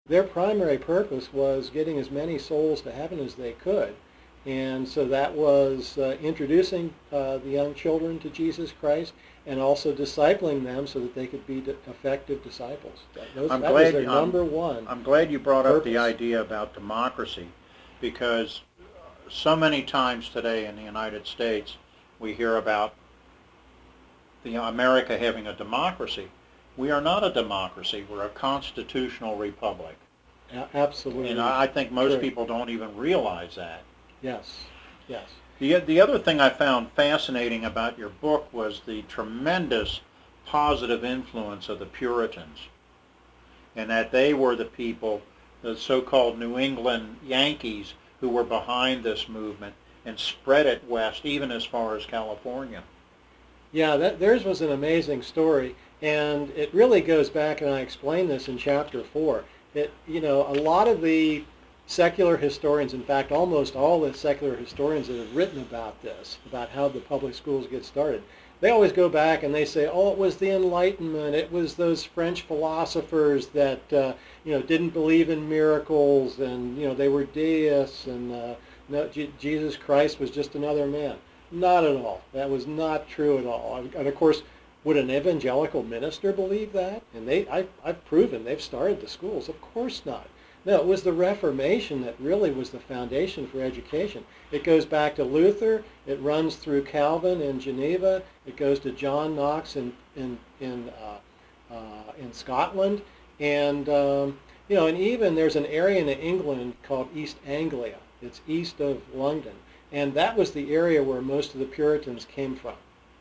Their primary purpose was getting as many souls to heaven as they could. And so that was introducing the young children to Jesus Christ and also discipling them so that they could be effective disciples. That was their number one. I'm glad you brought purpose. up the idea about democracy, because so many times today in the United States we hear about America having a democracy. We are not a democracy. We're a constitutional republic. Absolutely. And I think most people don't even realize that. Yes, yes. The other thing I found fascinating about your book was the tremendous positive influence of the Puritans, and that they were the people, the so-called New England Yankees, who were behind this movement and spread it west, even as far as California. Yeah, theirs was an amazing story, and it really goes back, and I explain this in chapter 4. A lot of the secular historians, in fact, almost all the secular historians that have written about this, about how the public schools get started, they always go back and they say, oh, it was the Enlightenment, it was those French philosophers that didn't believe in miracles, and they were deists, and no, Jesus Christ was just another man. Not at all. That was not true at all. And of course, would an evangelical minister believe that? And I've proven they've started the schools. Of course not. No, it was the Reformation that really was the foundation for education. It goes back to Luther. It runs through Calvin in Geneva. It goes to John Knox in Scotland, and and even there's an area in England called East Anglia. It's east of London, and that was the area where most of the Puritans came from.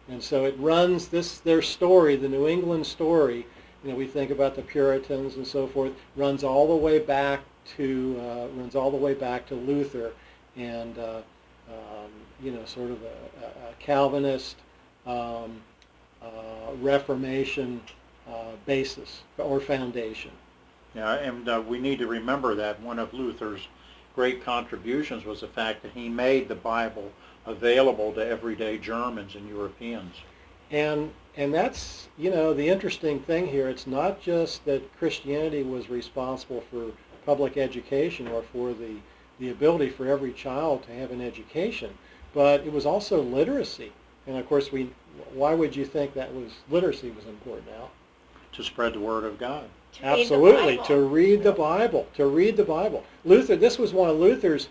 And so it runs their story, the New England story. We think about the Puritans and so forth. Runs all the way back to Luther, and sort of a Calvinist Reformation basis or foundation. Yeah, and we need to remember that one of Luther's great contributions was the fact that he made the Bible available to everyday Germans and Europeans. And that's, the interesting thing here. It's not just that Christianity was responsible for public education or for the ability for every child to have an education, but it was also literacy. And of course, why would you think literacy was important, Al? To spread the Word of God. Absolutely, to read the Bible. This was one of Luther's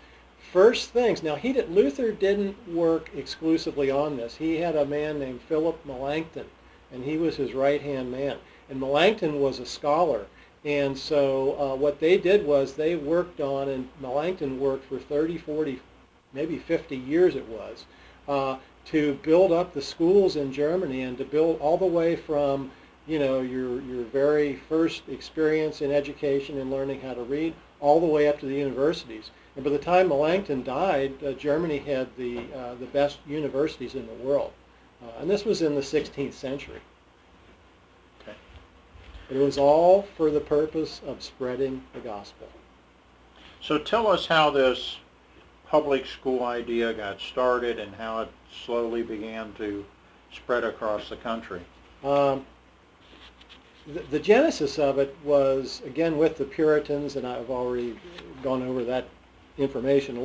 first things. Now, Luther didn't work exclusively on this. He had a man named Philip Melanchthon, and he was his right-hand man. And Melanchthon was a scholar, and so what they did was they worked on, and Melanchthon worked for 30, 40, maybe 50 years it was, to build up the schools in Germany, and to build all the way from your very first experience in education and learning how to read, all the way up to the universities. And by the time Melanchthon died, Germany had the best universities in the world. And this was in the 16th century. Okay. But it was all for the purpose of spreading the gospel. So tell us how this public school idea got started and how it slowly began to spread across the country. The genesis of it was, again, with the Puritans, and I've already gone over that information a little